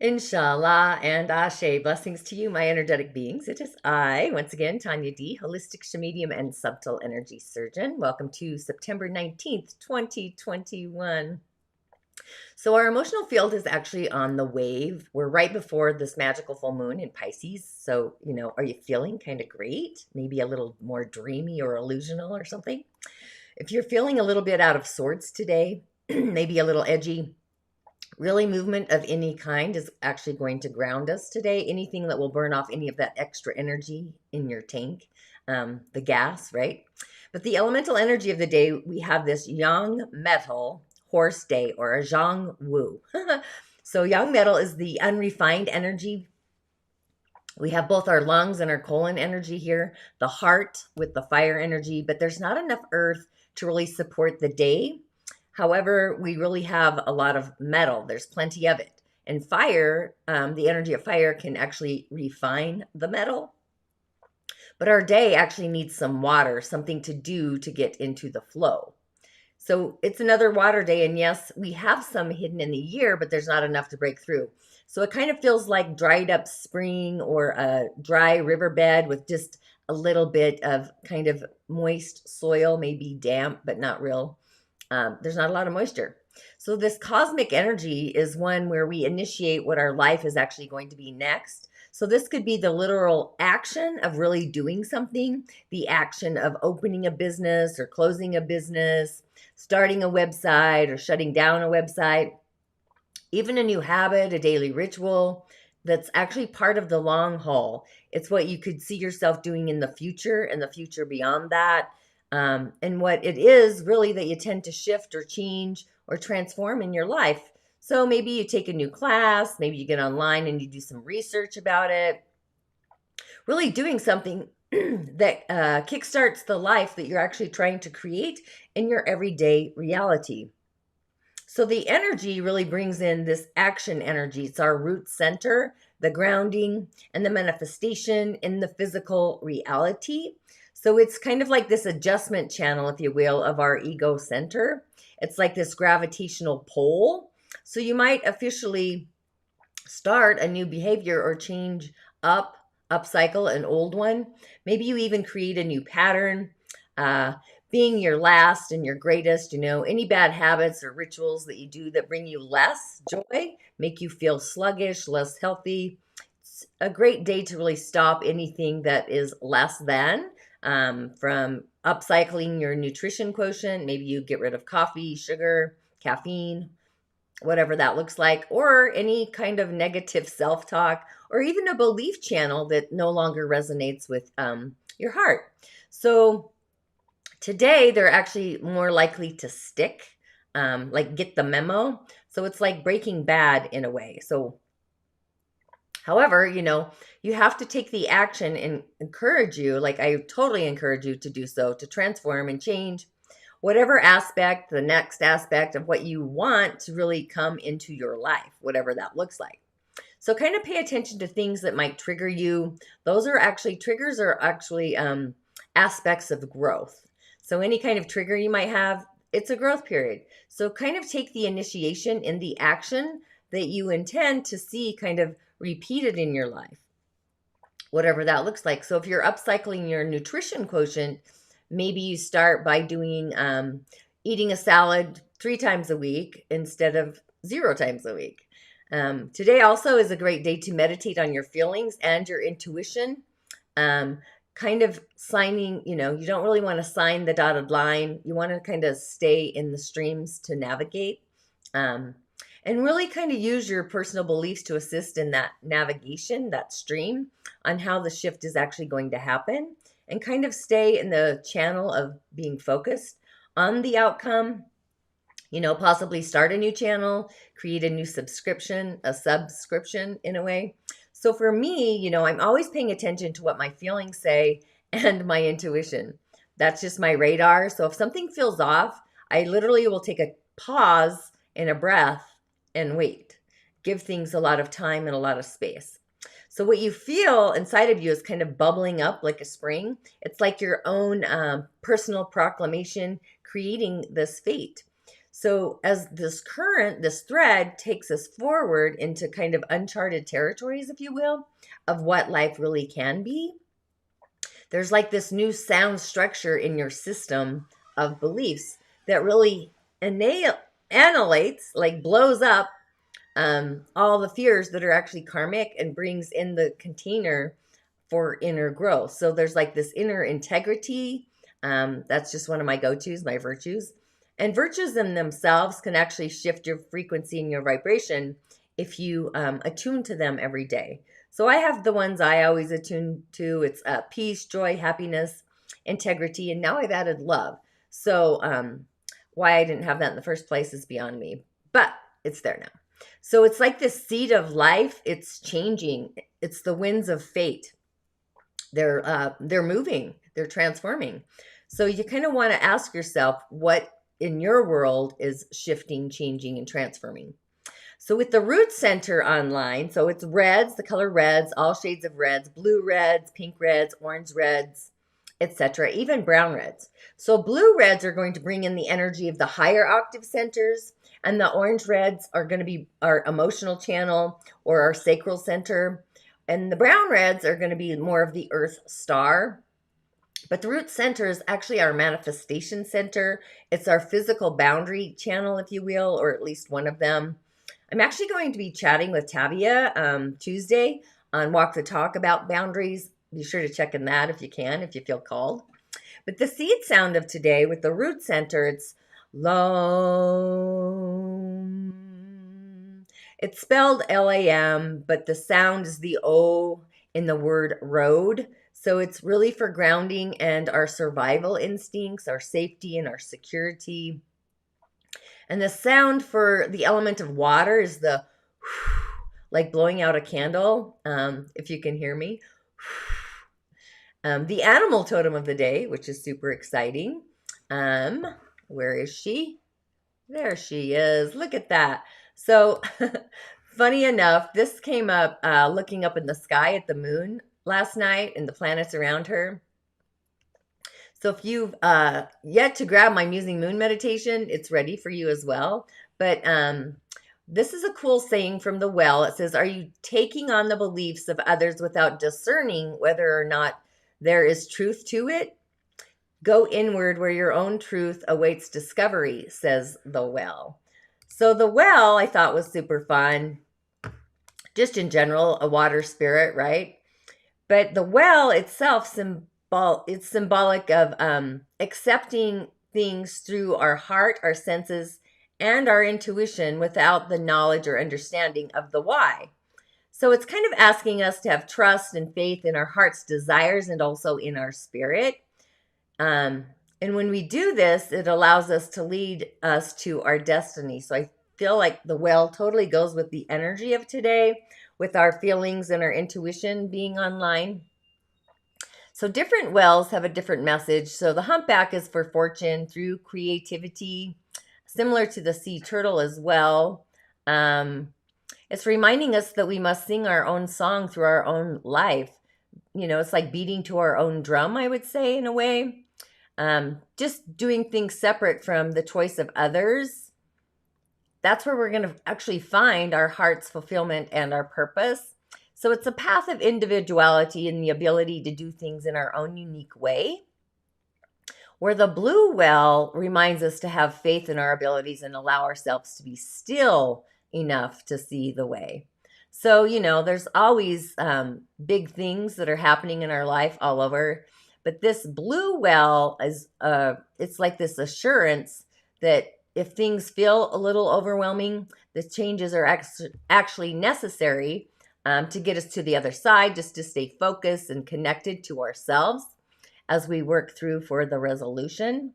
InShalla and Ashe. Blessings to you, my energetic beings. It is I, once again, Tonya D, holistic Sha'Medium and subtle energy surgeon. Welcome to September 19th, 2021. So our emotional field is actually on the wave. We're right before this magical full moon in Pisces. So, are you feeling kind of great? Maybe a little more dreamy or illusional or something? If you're feeling a little bit out of sorts today, maybe a little edgy, really, movement of any kind is actually going to ground us today. Anything that will burn off any of that extra energy in your tank, the gas, right? But the elemental energy of the day, we have this yang metal horse day, or a Geng Wu. So yang metal is the unrefined energy. We have both our lungs and our colon energy here, the heart with the fire energy, but there's not enough earth to really support the day. However, we really have a lot of metal. There's plenty of it. And fire, the energy of fire can actually refine the metal. But our day actually needs some water, something to do to get into the flow. So it's another water day. And yes, we have some hidden in the year, but there's not enough to break through. So it kind of feels like dried up spring or a dry riverbed with just a little bit of kind of moist soil, maybe damp, but not real. There's not a lot of moisture. So this cosmic energy is one where we initiate what our life is actually going to be next. So this could be the literal action of really doing something, the action of opening a business or closing a business, starting a website or shutting down a website, even a new habit, a daily ritual that's actually part of the long haul. It's what you could see yourself doing in the future and the future beyond that. And what it is really that you tend to shift or change or transform in your life. So maybe you take a new class, maybe you get online and you do some research about it. Really doing something that kickstarts the life that you're actually trying to create in your everyday reality. So the energy really brings in this action energy. It's our root center, the grounding, and the manifestation in the physical reality. So it's kind of like this adjustment channel, if you will, of our ego center. It's like this gravitational pole. So you might officially start a new behavior or change upcycle an old one. Maybe you even create a new pattern, being your last and your greatest. Any bad habits or rituals that you do that bring you less joy, make you feel sluggish, less healthy. It's a great day to really stop anything that is less than. From upcycling your nutrition quotient, maybe you get rid of coffee, sugar, caffeine, whatever that looks like, or any kind of negative self-talk, or even a belief channel that no longer resonates with your heart. So today, they're actually more likely to stick, like get the memo. So it's like Breaking Bad in a way. So however, you have to take the action and encourage you, like I totally encourage you to do so, to transform and change whatever aspect, the next aspect of what you want to really come into your life, whatever that looks like. So kind of pay attention to things that might trigger you. Triggers are actually aspects of growth. So any kind of trigger you might have, it's a growth period. So kind of take the initiation in the action that you intend to see kind of repeated in your life, whatever that looks like. So if you're upcycling your nutrition quotient, maybe you start by doing eating a salad 3 times a week instead of 0 times a week. Today also is a great day to meditate on your feelings and your intuition. Kind of signing, you don't really want to sign the dotted line. You want to kind of stay in the streams to navigate. And really kind of use your personal beliefs to assist in that navigation, that stream, on how the shift is actually going to happen. And kind of stay in the channel of being focused on the outcome. Possibly start a new channel, create a new subscription in a way. So for me, I'm always paying attention to what my feelings say and my intuition. That's just my radar. So if something feels off, I literally will take a pause and a breath and wait. Give things a lot of time and a lot of space. So what you feel inside of you is kind of bubbling up like a spring. It's like your own personal proclamation creating this fate. So as this current, this thread takes us forward into kind of uncharted territories, if you will, of what life really can be, there's like this new sound structure in your system of beliefs that really annihilates, like blows up all the fears that are actually karmic and brings in the container for inner growth. So there's like this inner integrity. That's just one of my go-tos, my virtues. And virtues in themselves can actually shift your frequency and your vibration if you attune to them every day. So I have the ones I always attune to. It's peace, joy, happiness, integrity, and now I've added love. So why I didn't have that in the first place is beyond me, but it's there now. So it's like this seed of life. It's changing. It's the winds of fate. They're moving. They're transforming. So you kind of want to ask yourself what in your world is shifting, changing, and transforming. So with the root center online, so it's reds, the color reds, all shades of reds, blue reds, pink reds, orange reds, etc., even brown reds. So blue reds are going to bring in the energy of the higher octave centers, and the orange reds are going to be our emotional channel or our sacral center, and the brown reds are going to be more of the earth star. But the root center is actually our manifestation center. It's our physical boundary channel, if you will, or at least one of them. I'm actually going to be chatting with Tavia Tuesday on Walk the Talk about boundaries. Be sure to check in that if you can, if you feel called. But the seed sound of today with the root center, it's LAM. It's spelled LAM, but the sound is the O in the word road. So it's really for grounding and our survival instincts, our safety and our security. And the sound for the element of water is the like blowing out a candle, if you can hear me. The animal totem of the day, which is super exciting. Where is she? There she is. Look at that. So funny enough, this came up looking up in the sky at the moon last night and the planets around her. So if you've yet to grab my Musing Moon meditation, it's ready for you as well. But this is a cool saying from the well. It says, are you taking on the beliefs of others without discerning whether or not there is truth to it? Go inward where your own truth awaits discovery, says the well. So the well I thought was super fun. Just in general, a water spirit, right? But the well itself, it's symbolic of accepting things through our heart, our senses, and our intuition without the knowledge or understanding of the why. So it's kind of asking us to have trust and faith in our heart's desires and also in our spirit. And when we do this, it allows us to lead us to our destiny. So I feel like the well totally goes with the energy of today, with our feelings and our intuition being online. So different wells have a different message. So the humpback is for fortune through creativity, similar to the sea turtle as well. It's reminding us that we must sing our own song through our own life. You know, it's like beating to our own drum, I would say, in a way. Just doing things separate from the choice of others. That's where we're going to actually find our heart's fulfillment and our purpose. So it's a path of individuality and the ability to do things in our own unique way. Where the blue well reminds us to have faith in our abilities and allow ourselves to be still enough to see the way. So, you know, there's always big things that are happening in our life all over. But this blue well is, it's like this assurance that if things feel a little overwhelming, the changes are actually necessary to get us to the other side, just to stay focused and connected to ourselves as we work through for the resolution.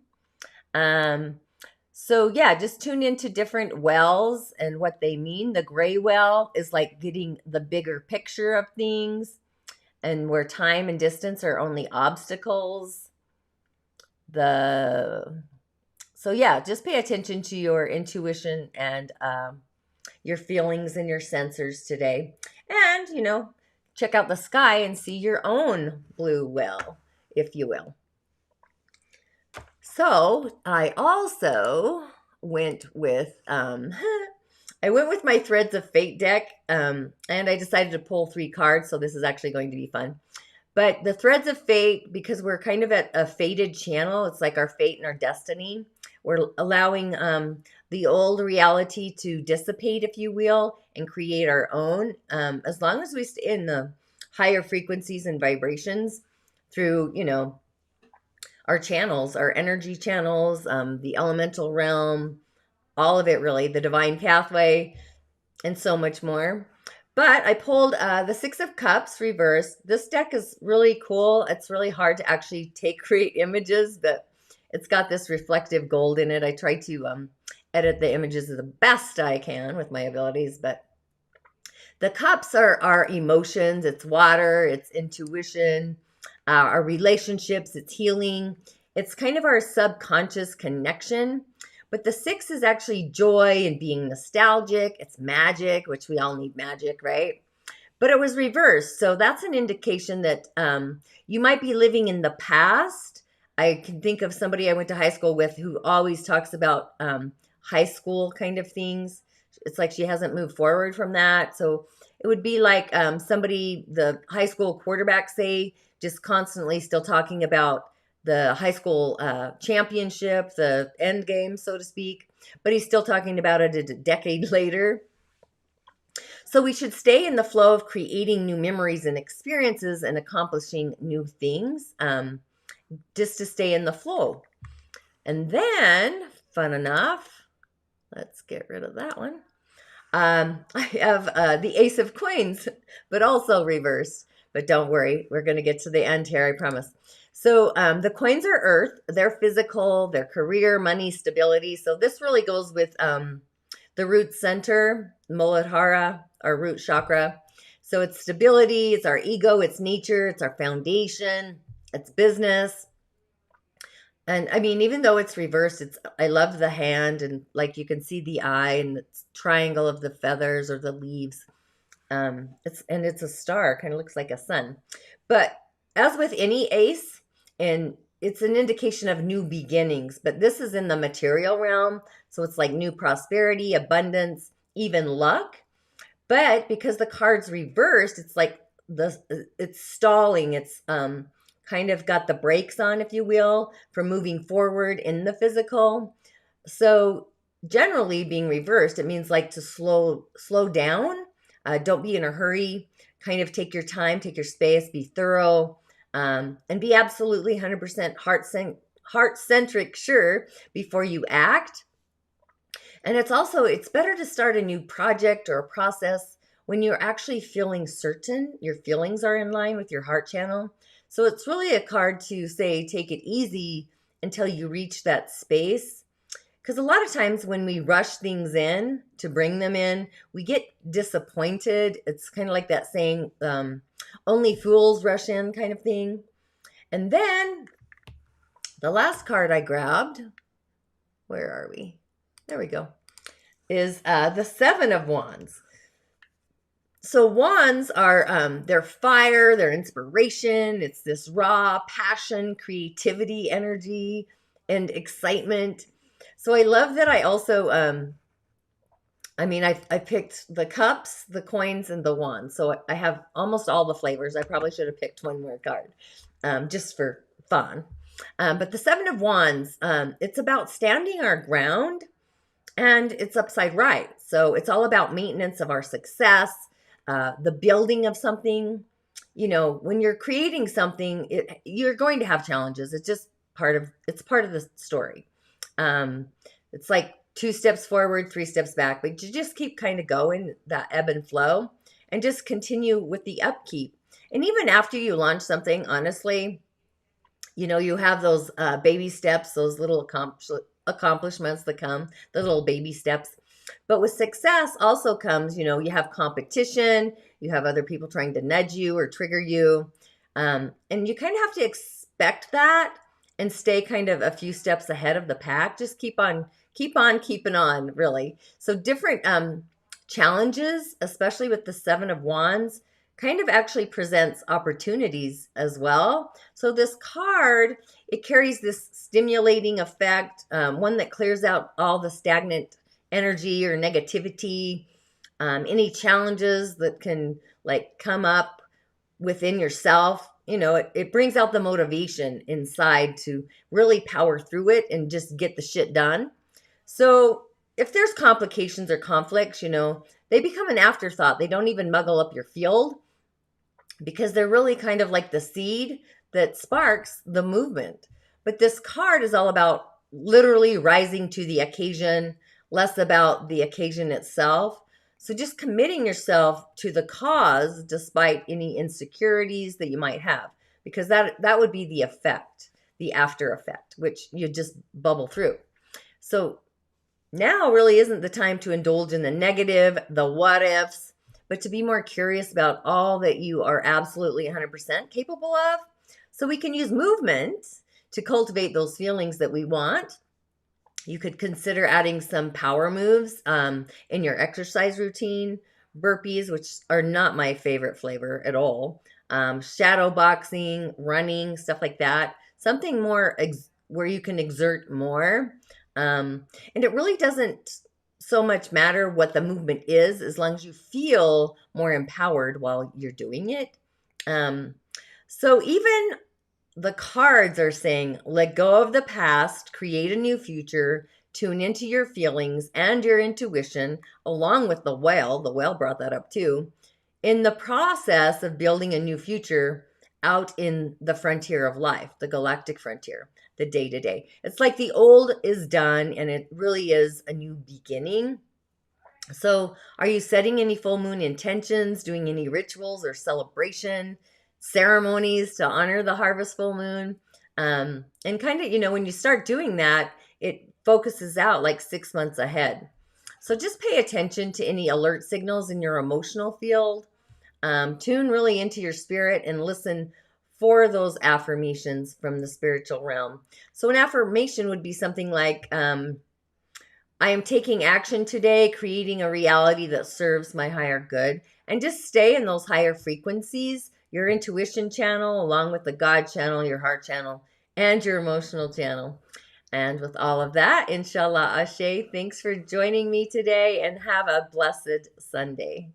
So yeah, just tune into different wells and what they mean. The gray well is like getting the bigger picture of things and where time and distance are only obstacles. So yeah, just pay attention to your intuition and your feelings and your sensors today. And, you know, check out the sky and see your own blue well, if you will. So I also went with I went with my Threads of Fate deck, and I decided to pull 3 cards, so this is actually going to be fun. But the Threads of Fate, because we're kind of at a fated channel, it's like our fate and our destiny. We're allowing the old reality to dissipate, if you will, and create our own, as long as we stay in the higher frequencies and vibrations through, you know, our channels, our energy channels, the elemental realm, all of it really, the divine pathway, and so much more. But I pulled the 6 of Cups reversed. This deck is really cool. It's really hard to actually create images, but it's got this reflective gold in it. I try to edit the images the best I can with my abilities, but the cups are our emotions. It's water, it's intuition, our relationships, it's healing. It's kind of our subconscious connection. But the 6 is actually joy and being nostalgic. It's magic, which we all need magic, right? But it was reversed. So that's an indication that you might be living in the past. I can think of somebody I went to high school with who always talks about high school kind of things. It's like she hasn't moved forward from that. So it would be like somebody, the high school quarterback, say, just constantly still talking about the high school championship, the end game, so to speak, but he's still talking about it a decade later. So we should stay in the flow of creating new memories and experiences and accomplishing new things, just to stay in the flow. And then, fun enough, let's get rid of that one. I have the Ace of Coins, but also reversed. But don't worry, we're going to get to the end here, I promise. So the coins are earth. They're physical, their career, money, stability. So this really goes with the root center, Muladhara, our root chakra. So it's stability, it's our ego, it's nature, it's our foundation, it's business. And I mean, even though it's reversed, I love the hand, and like you can see the eye and the triangle of the feathers or the leaves. It's a star, kind of looks like a sun. But as with any ace, and it's an indication of new beginnings, but this is in the material realm, so it's like new prosperity, abundance, even luck. But because the card's reversed, it's like it's stalling. It's kind of got the brakes on, if you will, for moving forward in the physical. So generally being reversed, it means like to slow down. Don't be in a hurry. Kind of take your time, take your space, be thorough, and be absolutely 100% heart-centric sure before you act. And it's better to start a new project or a process when you're actually feeling certain your feelings are in line with your heart channel. So it's really a card to say, take it easy until you reach that space. Because a lot of times when we rush things in to bring them in, we get disappointed. It's kind of like that saying, only fools rush in kind of thing. And then the last card I grabbed, where are we? There we go, is the 7 of Wands. So wands are, they're fire, they're inspiration. It's this raw passion, creativity, energy, and excitement. So I love that I also, I picked the cups, the coins, and the wands. So I have almost all the flavors. I probably should have picked one more card, just for fun. But the 7 of Wands, it's about standing our ground, and it's upside right. So it's all about maintenance of our success, the building of something. You know, when you're creating something, you're going to have challenges. It's just part of the story. It's like 2 steps forward, 3 steps back, but you just keep kind of going, that ebb and flow, and just continue with the upkeep. And even after you launch something, honestly, you know, you have those baby steps, those little accomplishments that come, the little baby steps. But with success also comes, you know, you have competition, you have other people trying to nudge you or trigger you. And you kind of have to expect that and stay kind of a few steps ahead of the pack. Just keep on keeping on, really. So different challenges, especially with the 7 of Wands, kind of actually presents opportunities as well. So this card, it carries this stimulating effect, one that clears out all the stagnant energy or negativity, any challenges that can like come up within yourself. You know, it brings out the motivation inside to really power through it and just get the shit done. So if there's complications or conflicts, you know, they become an afterthought. They don't even muggle up your field because they're really kind of like the seed that sparks the movement. But this card is all about literally rising to the occasion, less about the occasion itself. So just committing yourself to the cause despite any insecurities that you might have, because that would be the effect, the after effect, which you just bubble through. So now really isn't the time to indulge in the negative, the what ifs, but to be more curious about all that you are absolutely 100% capable of. So we can use movement to cultivate those feelings that we want. You could consider adding some power moves in your exercise routine. Burpees, which are not my favorite flavor at all. Shadow boxing, running, stuff like that. Something more where you can exert more. And it really doesn't so much matter what the movement is, as long as you feel more empowered while you're doing it. So even the cards are saying, let go of the past, create a new future, tune into your feelings and your intuition, along with the whale. The whale brought that up too. In the process of building a new future out in the frontier of life, the galactic frontier, the day-to-day. It's like the old is done and it really is a new beginning. So are you setting any full moon intentions, doing any rituals or celebration, ceremonies to honor the harvest full moon? And kind of, you know, when you start doing that, it focuses out like 6 months ahead. So just pay attention to any alert signals in your emotional field. Tune really into your spirit and listen for those affirmations from the spiritual realm. So an affirmation would be something like, I am taking action today, creating a reality that serves my higher good. And just stay in those higher frequencies, your intuition channel, along with the God channel, your heart channel, and your emotional channel. And with all of that, InShalla, Ashe, thanks for joining me today and have a blessed Sunday.